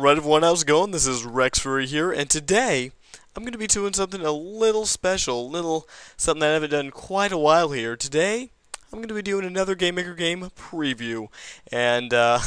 Alright everyone, how's it going? This is rexfurry here, and today I'm going to be doing something a little special, something that I haven't done quite a while here. Today, I'm going to be doing another Game Maker game preview, and man,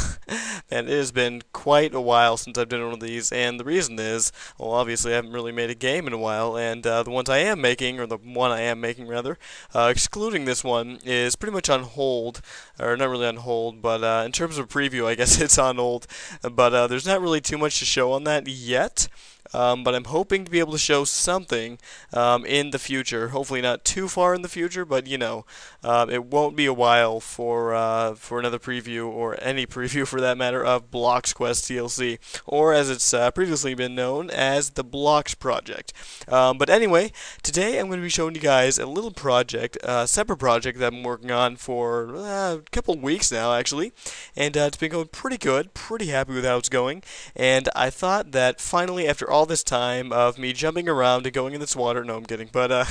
it has been quite a while since I've done one of these, and the reason is, well, obviously I haven't really made a game in a while, and the ones I am making, or the one I am making rather, excluding this one, is pretty much on hold, or not really on hold, but in terms of preview, I guess it's on hold, but there's not really too much to show on that yet. But I'm hoping to be able to show something in the future. Hopefully not too far in the future, but you know, it won't be a while for another preview, or any preview for that matter, of Blox Quest TLC, or as it's previously been known as the Blox Project. But anyway, today I'm going to be showing you guys a little project, a separate project that I'm working on for a couple weeks now, actually, and it's been going pretty good. Pretty happy with how it's going, and I thought that finally, after all this time of me jumping around and going in this water, no, I'm kidding, but I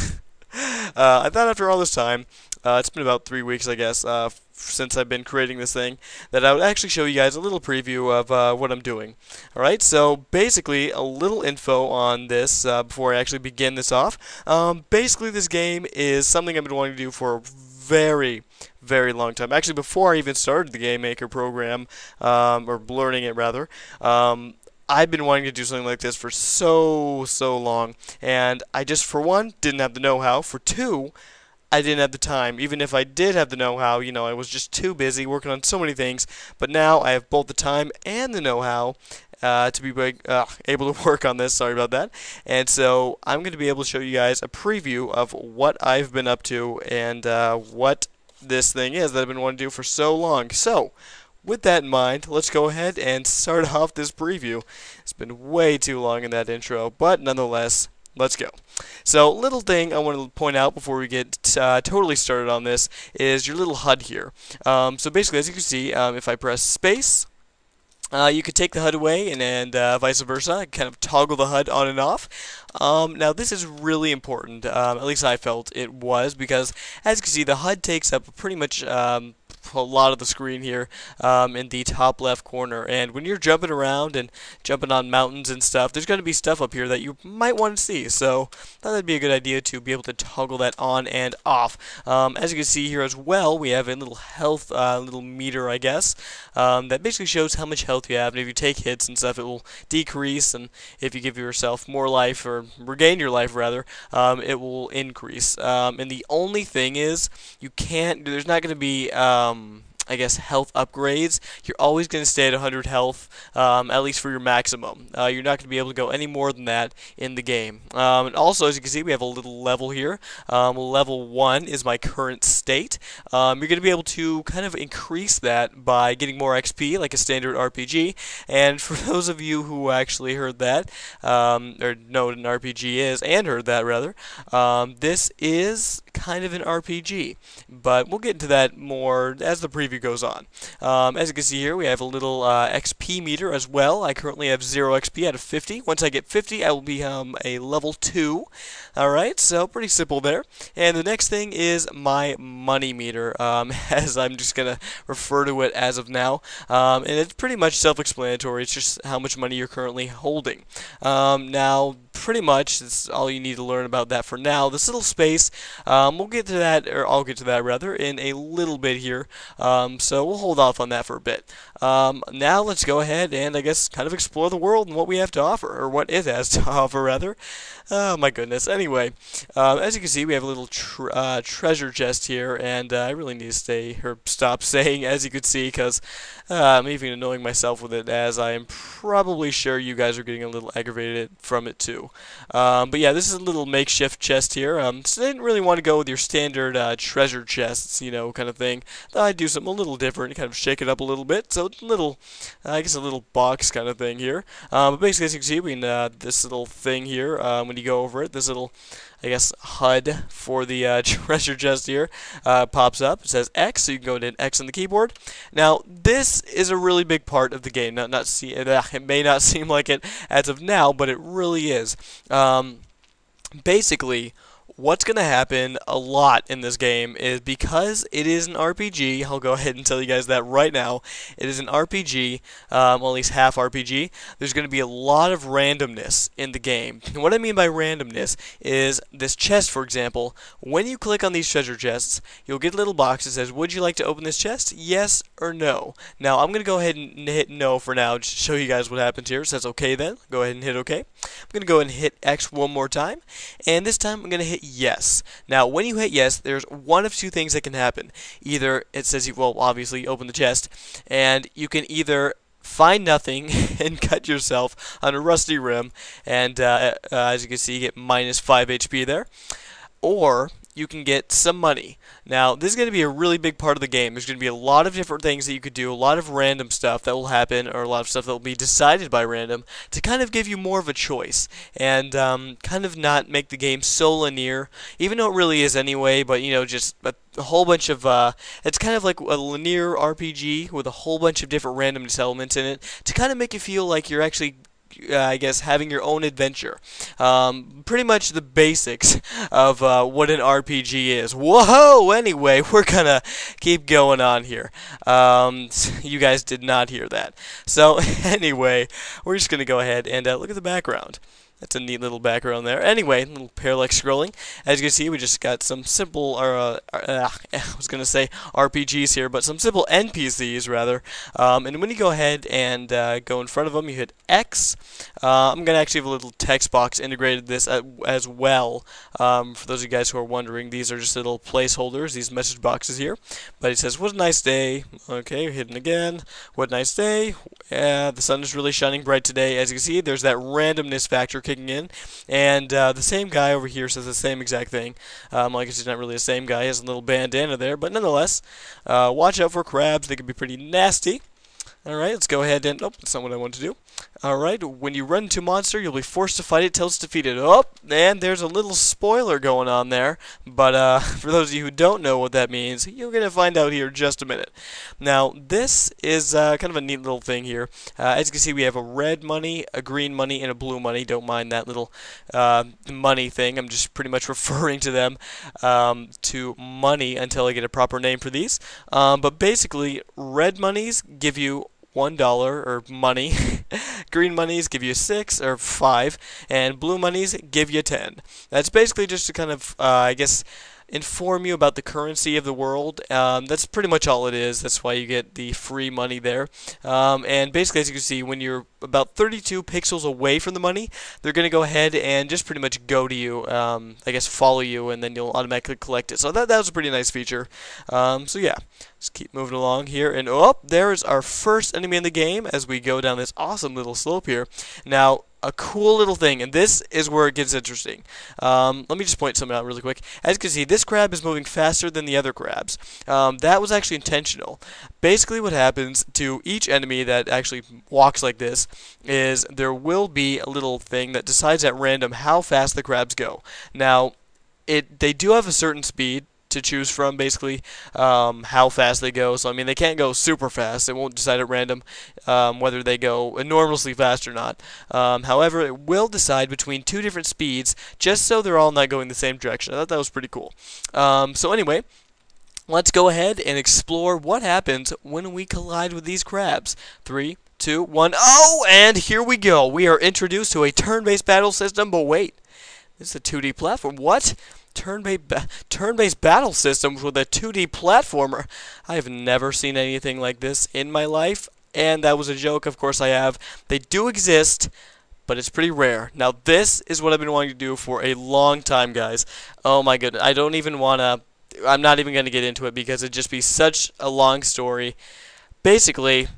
thought after all this time, it's been about 3 weeks, I guess, since I've been creating this thing, that I would actually show you guys a little preview of what I'm doing. Alright, so basically a little info on this before I actually begin this off. Basically this game is something I've been wanting to do for a very long time. Actually, before I even started the Game Maker program, or learning it rather, I've been wanting to do something like this for so long, and I just, for one, didn't have the know-how. For two, I didn't have the time. Even if I did have the know-how, you know, I was just too busy working on so many things. But now I have both the time and the know-how to be able to work on this. Sorry about that. And so I'm going to be able to show you guys a preview of what I've been up to and what this thing is that I've been wanting to do for so long. So, with that in mind, let's go ahead and start off this preview. It's been way too long in that intro, but nonetheless, let's go. So, little thing I want to point out before we get totally started on this is your little HUD here. So basically, as you can see, if I press space, you could take the HUD away and vice versa, kind of toggle the HUD on and off. Now this is really important, at least I felt it was, because as you can see, the HUD takes up pretty much a lot of the screen here in the top left corner, and when you're jumping around and jumping on mountains and stuff, there's going to be stuff up here that you might want to see, so I thought that'd be a good idea to be able to toggle that on and off. As you can see here as well, we have a little health little meter, I guess, that basically shows how much health you have, and if you take hits and stuff, it will decrease, and if you give yourself more life, or regain your life rather, it will increase. And the only thing is, there's not going to be I guess health upgrades. You're always going to stay at 100 health, at least for your maximum. You're not going to be able to go any more than that in the game. And also, as you can see, we have a little level here. Level 1 is my current state. You're going to be able to kind of increase that by getting more XP, like a standard RPG. And for those of you who actually heard that, or know what an RPG is, and heard that rather, this is kind of an RPG, but we'll get into that more as the preview goes on. As you can see here, we have a little XP meter as well. I currently have 0 XP out of 50. Once I get 50, I will become a level 2. Alright, so pretty simple there. And the next thing is my money meter, as I'm just going to refer to it as of now. And it's pretty much self-explanatory. It's just how much money you're currently holding. Now, pretty much, that's all you need to learn about that for now. This little space, we'll get to that, or I'll get to that rather, in a little bit here. So we'll hold off on that for a bit. Now let's go ahead and, I guess, kind of explore the world and what we have to offer, or what it has to offer rather. Oh my goodness. Anyway, as you can see, we have a little treasure chest here, and I really need to stop saying as you can see, because I'm even annoying myself with it, as I am probably sure you guys are getting a little aggravated from it too. But yeah, this is a little makeshift chest here. So I didn't really want to go with your standard treasure chests, you know, kind of thing. Thought I'd do something a little different, kind of shake it up a little bit. So it's a little, I guess, a little box kind of thing here. But basically, as you can see, we this little thing here, when you go over it, this little, I guess, HUD for the treasure chest here pops up. It says X, so you can go to X on the keyboard. Now, this is a really big part of the game. It may not seem like it as of now, but it really is. Basically, what's going to happen a lot in this game is because it is an RPG, I'll go ahead and tell you guys that right now. It is an RPG, well, at least half RPG. There's going to be a lot of randomness in the game. And what I mean by randomness is this chest, for example. When you click on these treasure chests, you'll get a little box that says, would you like to open this chest? Yes or no. Now, I'm going to go ahead and hit no for now, just to show you guys what happens here. It says okay then. Go ahead and hit okay. I'm going to go ahead and hit X one more time. And this time, I'm going to hit yes. Now, when you hit yes, there's one of two things that can happen. Either it says, well, obviously, you open the chest, and you can either find nothing and cut yourself on a rusty rim, and as you can see, you get minus 5 HP there, or you can get some money. Now, this is going to be a really big part of the game. There's going to be a lot of different things that you could do, a lot of random stuff that will happen, or a lot of stuff that will be decided by random, to kind of give you more of a choice, and kind of not make the game so linear, even though it really is anyway, but, you know, just a whole bunch of, it's kind of like a linear RPG with a whole bunch of different randomness elements in it, to kind of make you feel like you're actually I guess having your own adventure. Pretty much the basics of what an RPG is. Whoa! Anyway, we're gonna keep going on here. You guys did not hear that. So anyway, we're just gonna go ahead and look at the background. That's a neat little background there. Anyway, a little parallax scrolling. As you can see, we just got some simple, I was going to say RPGs here, but some simple NPCs, rather. And when you go ahead and go in front of them, you hit X. I'm going to actually have a little text box integrated this as well. For those of you guys who are wondering, these are just little placeholders, these message boxes here. But it says, what a nice day. Okay, hidden again. What a nice day. Yeah, the sun is really shining bright today. As you can see, there's that randomness factor kicking in, and the same guy over here says the same exact thing. I guess he's not really the same guy. He has a little bandana there, but nonetheless, watch out for crabs. They can be pretty nasty. Alright, let's go ahead and... Oh, that's not what I want to do. Alright, when you run into a monster, you'll be forced to fight it till it's defeated. Oh, and there's a little spoiler going on there. But for those of you who don't know what that means, you're going to find out here in just a minute. Now, this is kind of a neat little thing here. As you can see, we have a red money, a green money, and a blue money. Don't mind that little money thing. I'm just pretty much referring to them to money until I get a proper name for these. But basically, red monies give you $1 or money, green monies give you 6 or 5, and blue monies give you 10. That's basically just to kind of, I guess, inform you about the currency of the world. That's pretty much all it is. That's why you get the free money there. And basically, as you can see, when you're about 32 pixels away from the money, they're going to go ahead and just pretty much go to you, I guess follow you, and then you'll automatically collect it. So that was a pretty nice feature. So yeah, just keep moving along here. And oh, there's our first enemy in the game as we go down this awesome little slope here. Now, a cool little thing, and this is where it gets interesting. Let me just point something out really quick. As you can see, this crab is moving faster than the other crabs. That was actually intentional. Basically, what happens to each enemy that actually walks like this is there will be a little thing that decides at random how fast the crabs go. Now, they do have a certain speed to choose from, basically, how fast they go. So, I mean, they can't go super fast. It won't decide at random whether they go enormously fast or not. However, it will decide between two different speeds, just so they're all not going the same direction. I thought that was pretty cool. So anyway, let's go ahead and explore what happens when we collide with these crabs. 3, 2, 1. Oh, and here we go. We are introduced to a turn-based battle system, but wait, this is a 2D platform. What? Turn-based battle systems with a 2D platformer. I have never seen anything like this in my life, and that was a joke. Of course I have. They do exist, but it's pretty rare. Now, this is what I've been wanting to do for a long time, guys. Oh my goodness. I don't even want to... I'm not even going to get into it because it'd just be such a long story. Basically,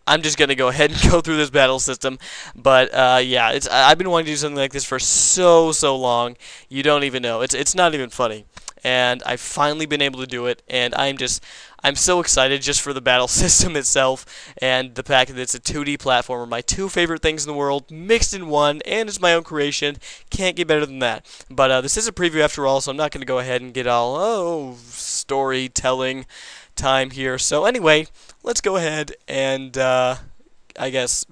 I'm just going to go ahead and go through this battle system. But, yeah, I've been wanting to do something like this for so long. You don't even know. It's not even funny. And I've finally been able to do it. And I'm so excited just for the battle system itself. And the fact that it's a 2D platformer. My two favorite things in the world mixed in one. And it's my own creation. Can't get better than that. But this is a preview after all. So I'm not going to go ahead and get all, storytelling time here. So anyway, let's go ahead and I guess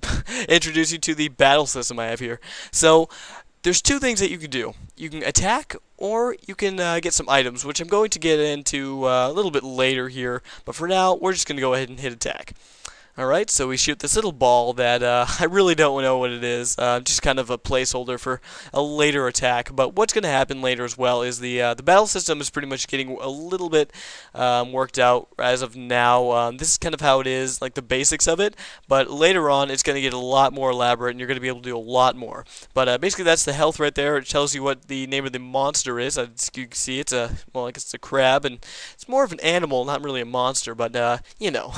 introduce you to the battle system I have here. So there's two things that you can do. You can attack, or you can get some items, which I'm going to get into a little bit later here. But for now, we're just going to go ahead and hit attack. Alright, so we shoot this little ball that I really don't know what it is, just kind of a placeholder for a later attack. But what's going to happen later as well is the battle system is pretty much getting a little bit worked out as of now. This is kind of how it is, like the basics of it, but later on it's going to get a lot more elaborate and you're going to be able to do a lot more. But basically that's the health right there. It tells you what the name of the monster is. As you can see, it's a, well, I guess it's a crab, and it's more of an animal, not really a monster, but you know,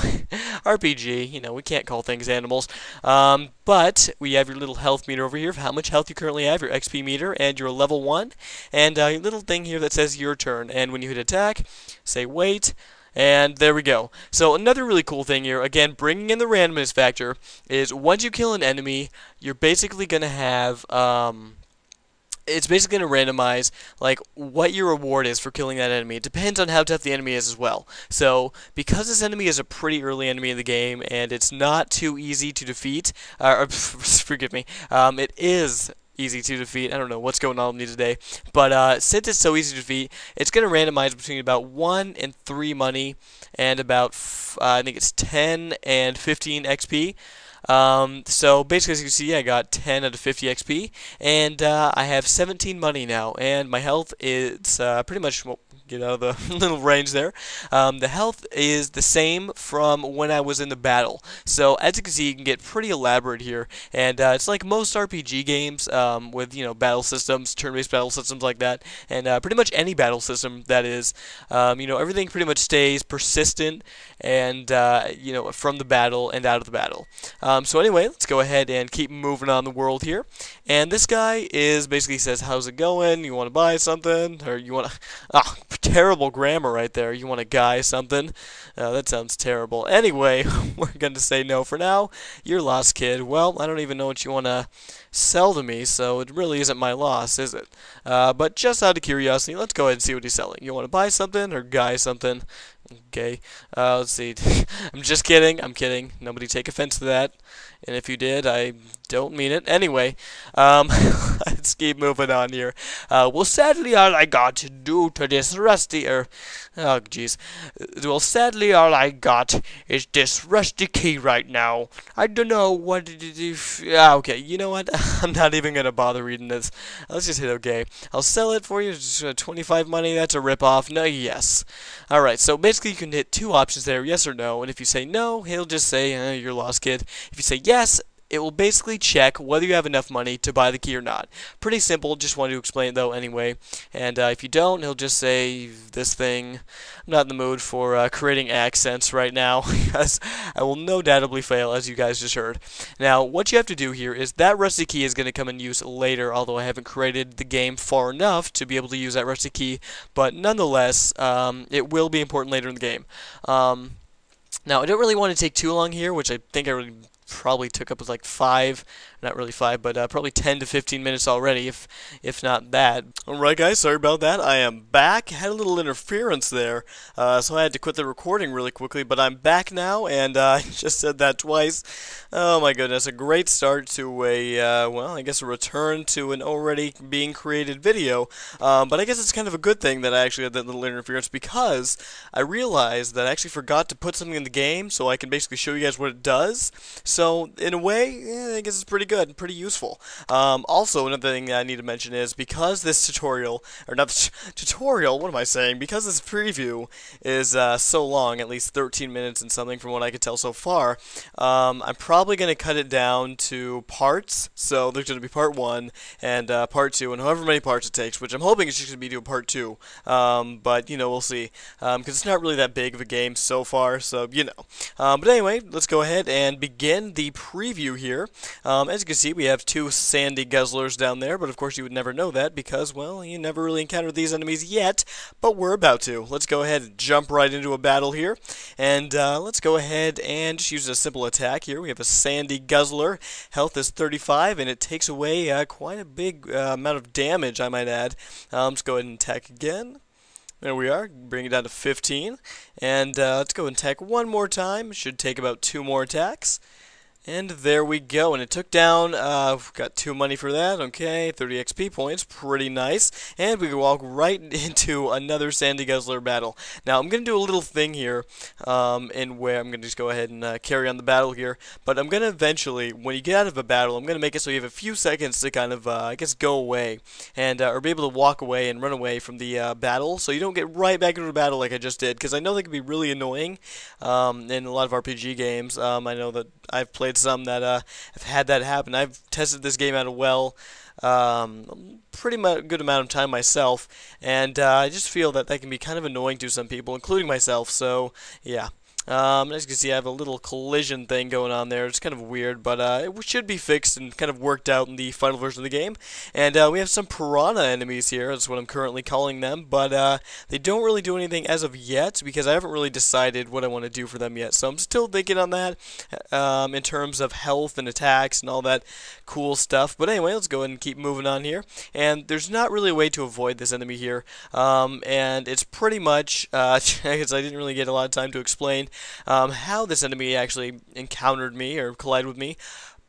RPG. You know, we can't call things animals. But we have your little health meter over here of how much health you currently have, your XP meter, and your level 1, and your little thing here that says your turn. And when you hit attack, say wait, and there we go. So another really cool thing here, again, bringing in the randomness factor, is once you kill an enemy, you're basically going to have... it's basically going to randomize like what your reward is for killing that enemy. It depends on how tough the enemy is as well. So because this enemy is a pretty early enemy in the game and it's not too easy to defeat, forgive me, it is easy to defeat. I don't know what's going on with me today, but since it's so easy to defeat, it's going to randomize between about 1 and 3 money and about I think it's 10 and 15 XP. So basically, as you can see, I got 10 out of 50 XP, and I have 17 money now, and my health is pretty much, well, get out of the little range there. The health is the same from when I was in the battle. So as you can see, you can get pretty elaborate here, and it's like most RPG games with, you know, battle systems, turn-based battle systems like that, and pretty much any battle system that is, you know, everything pretty much stays persistent and, you know, from the battle and out of the battle. So anyway, let's go ahead and keep moving on the world here. And this guy is basically says, how's it going? You want to buy something? Or you want to... terrible grammar right there. You want to guy something? That sounds terrible. Anyway, we're going to say no for now. You're lost, kid. Well, I don't even know what you want to sell to me, so it really isn't my loss, is it? But just out of curiosity, let's go ahead and see what he's selling. You want to buy something or guy something? Okay, let's see. I'm just kidding. I'm kidding. Nobody take offense to that. And if you did, I don't mean it. Anyway, let's keep moving on here. Well, sadly, all I got to do to this rusty, oh, jeez. Well, sadly, all I got is this rusty key right now. I don't know what it is. Okay, you know what? I'm not even going to bother reading this. Let's just hit okay. I'll sell it for you. Just, 25 money. That's a ripoff. No, yes. Alright, so basically you can hit two options there, yes or no. And if you say no, he'll just say, you're lost, kid. If you say yes, it will basically check whether you have enough money to buy the key or not. Pretty simple, just wanted to explain it though anyway. And if you don't, he'll just say this thing. I'm not in the mood for creating accents right now, because I will no doubtably fail, as you guys just heard. Now, what you have to do here is that rusty key is going to come in use later, although I haven't created the game far enough to be able to use that rusty key. But nonetheless, it will be important later in the game. Now, I don't really want to take too long here, which I think I really probably took up was like 5, not really 5, but probably 10 to 15 minutes already, if not that. Alright guys, sorry about that. I am back. Had a little interference there, so I had to quit the recording really quickly, but I'm back now, and I just said that twice. Oh my goodness, a great start to a, well, I guess a return to an already being created video, but I guess it's kind of a good thing that I actually had that little interference, because I realized that I actually forgot to put something in the game, so I can basically show you guys what it does. So, in a way, yeah, I guess it's pretty good, pretty useful. Also, another thing that I need to mention is, because this tutorial, or not tutorial, what am I saying? Because this preview is so long, at least 13 minutes and something from what I could tell so far, I'm probably going to cut it down to parts. So, there's going to be part 1 and part 2, and however many parts it takes, which I'm hoping it's just going to be doing part 2. But, you know, we'll see. Because it's not really that big of a game so far, so, you know. But anyway, let's go ahead and begin the preview here. As you can see, we have 2 sandy guzzlers down there, but of course you would never know that because, well, you never really encountered these enemies yet, but we're about to. Let's go ahead and jump right into a battle here, and let's go ahead and just use a simple attack here. We have a sandy guzzler. Health is 35, and it takes away quite a big amount of damage, I might add. Let's go ahead and attack again. There we are, bring it down to 15, and let's go and attack one more time. Should take about 2 more attacks. And there we go, and it took down, got 2 money for that, okay, 30 XP points, pretty nice, and we can walk right into another Sandy Guzzler battle. Now, I'm going to do a little thing here, in where I'm going to just go ahead and carry on the battle here, but I'm going to eventually, when you get out of a battle, I'm going to make it so you have a few seconds to kind of, I guess, go away, and, or be able to walk away and run away from the battle, so you don't get right back into the battle like I just did, because I know they can be really annoying, in a lot of RPG games. I know that I've played some that have had that happen. I've tested this game out pretty good amount of time myself, and I just feel that that can be kind of annoying to some people, including myself. So yeah. As you can see, I have a little collision thing going on there. It's kind of weird, but it should be fixed and kind of worked out in the final version of the game. And we have some piranha enemies here. That's what I'm currently calling them, but they don't really do anything as of yet because I haven't really decided what I want to do for them yet. So I'm still thinking on that in terms of health and attacks and all that cool stuff. But anyway, let's go ahead and keep moving on here. And there's not really a way to avoid this enemy here, and it's pretty much because I didn't really get a lot of time to explain how this enemy actually encountered me or collided with me.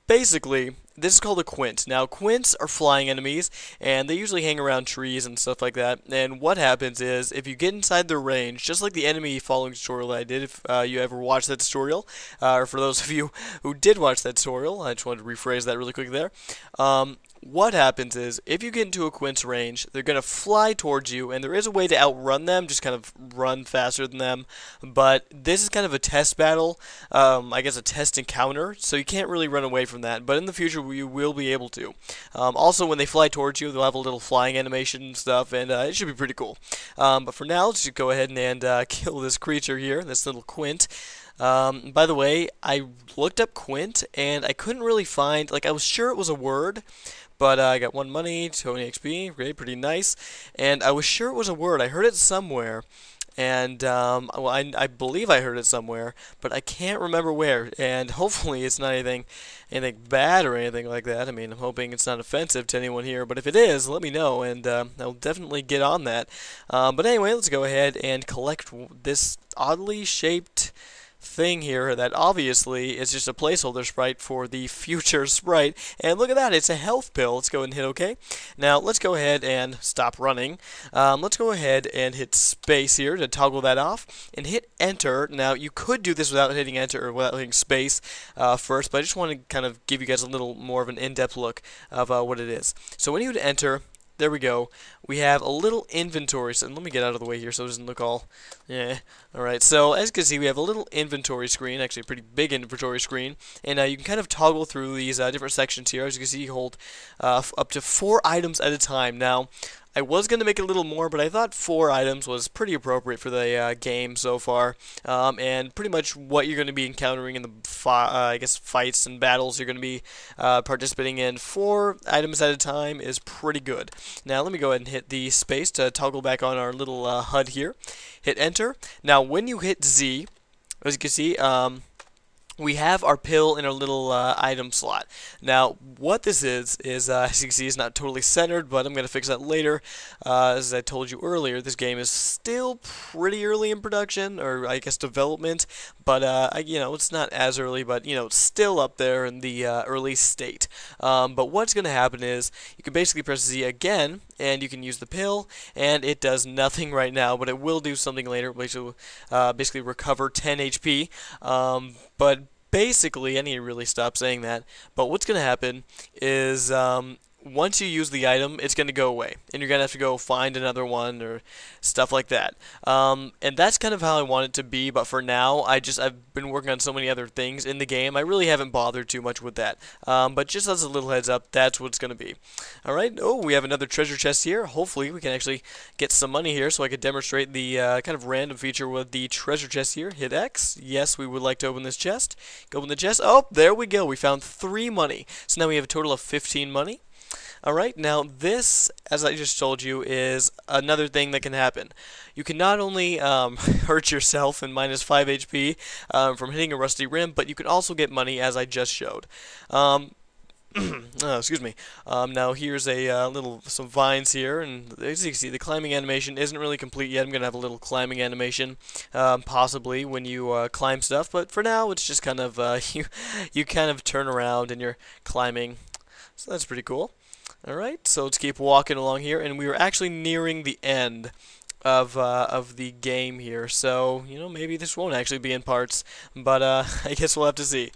Basically, this is called a quint. Now, quints are flying enemies, and they usually hang around trees and stuff like that. And what happens is, if you get inside their range, just like the enemy following tutorial that I did, if you ever watched that tutorial, or for those of you who did watch that tutorial, I just wanted to rephrase that really quick there. What happens is, if you get into a quint's range, they're going to fly towards you, and there is a way to outrun them, just kind of run faster than them, but this is kind of a test battle, I guess a test encounter, so you can't really run away from that, but in the future you will be able to. Also, when they fly towards you, they'll have a little flying animation and stuff, and it should be pretty cool. But for now, let's just go ahead and kill this creature here, this little quint. By the way, I looked up quint, and I couldn't really find, like, I was sure it was a word, but I got 1 money, 20 XP, great, pretty nice, and I was sure it was a word. I heard it somewhere, and well, I believe I heard it somewhere, but I can't remember where, and hopefully it's not anything bad or anything like that. I mean, I'm hoping it's not offensive to anyone here, but if it is, let me know, and I'll definitely get on that. But anyway, let's go ahead and collect this oddly shaped thing here that obviously is just a placeholder sprite for the future sprite, and look at that, it's a health pill. Let's go ahead and hit OK. Now let's go ahead and stop running. Let's go ahead and hit space here to toggle that off and hit enter. Now you could do this without hitting enter or without hitting space first, but I just want to kind of give you guys a little more of an in-depth look of what it is. So when you hit enter, there we go. We have a little inventory. So let me get out of the way here so it doesn't look all, yeah. Alright, so as you can see, we have a little inventory screen, actually a pretty big inventory screen, and you can kind of toggle through these different sections here. As you can see, you hold up to 4 items at a time. Now, I was going to make it a little more, but I thought 4 items was pretty appropriate for the game so far, and pretty much what you're going to be encountering in the I guess fights and battles you're going to be participating in. 4 items at a time is pretty good. Now let me go ahead and hit the space to toggle back on our little HUD here. Hit enter. Now when you hit Z, as you can see, we have our pill in our little item slot. Now, what this is as you can see, it's not totally centered, but I'm going to fix that later. As I told you earlier, this game is still pretty early in production, or I guess development, but you know, it's not as early, but you know, it's still up there in the early state. But what's going to happen is you can basically press Z again, and you can use the pill, and it does nothing right now, but it will do something later, which will basically recover 10 HP. But basically, I need to really stop saying that, but what's going to happen is once you use the item, it's going to go away, and you're going to have to go find another one or stuff like that. And that's kind of how I want it to be, but for now, I've been working on so many other things in the game, I really haven't bothered too much with that. But just as a little heads up, that's what it's going to be. Alright, oh, we have another treasure chest here. Hopefully, we can actually get some money here so I can demonstrate the kind of random feature with the treasure chest here. Hit X. Yes, we would like to open this chest. Go open the chest. Oh, there we go. We found 3 money. So now we have a total of 15 money. Alright, now this, as I just told you, is another thing that can happen. You can not only hurt yourself and minus 5 HP from hitting a rusty rim, but you can also get money, as I just showed. Excuse me. Now here's a some vines here, and as you can see, the climbing animation isn't really complete yet. I'm gonna have a little climbing animation, possibly when you climb stuff. But for now, it's just kind of you kind of turn around and you're climbing. So that's pretty cool. All right, so let's keep walking along here, and we are actually nearing the end of the game here. So maybe this won't actually be in parts, but I guess we'll have to see.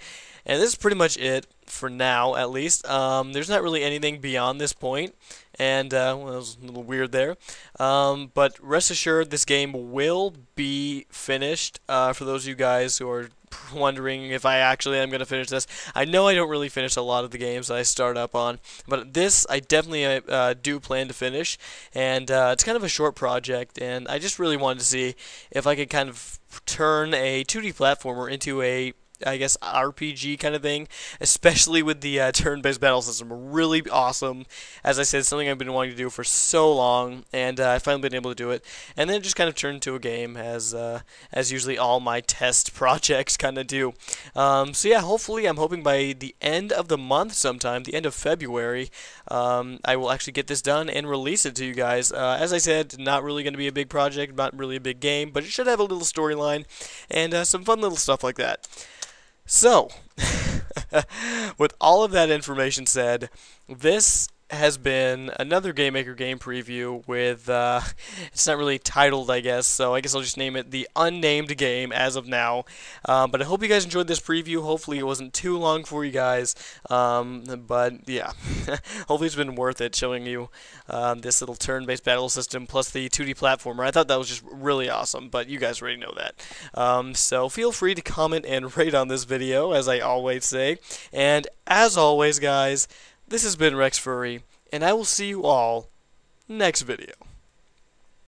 And this is pretty much it for now, at least. There's not really anything beyond this point, and well, that was a little weird there. But rest assured, this game will be finished. For those of you guys who are wondering if I actually am going to finish this, I know I don't really finish a lot of the games that I start up on, but this I definitely do plan to finish. And it's kind of a short project, and I just really wanted to see if I could kind of turn a 2D platformer into a, I guess, RPG kind of thing, especially with the turn-based battle system. Really awesome. As I said, something I've been wanting to do for so long, and I've finally been able to do it. And then it just kind of turned into a game, as usually all my test projects kind of do. So yeah, hopefully, I'm hoping by the end of the month sometime, the end of February, I will actually get this done and release it to you guys. As I said, not really going to be a big project, not really a big game, but it should have a little storyline and some fun little stuff like that. So, with all of that information said, this has been another Game Maker game preview with, it's not really titled, I guess, so I guess I'll just name it the unnamed game as of now. But I hope you guys enjoyed this preview. Hopefully it wasn't too long for you guys, but yeah, hopefully it's been worth it showing you this little turn-based battle system plus the 2D platformer. I thought that was just really awesome, but you guys already know that. So feel free to comment and rate on this video, as I always say. And as always, guys, this has been rexfurry, and I will see you all next video.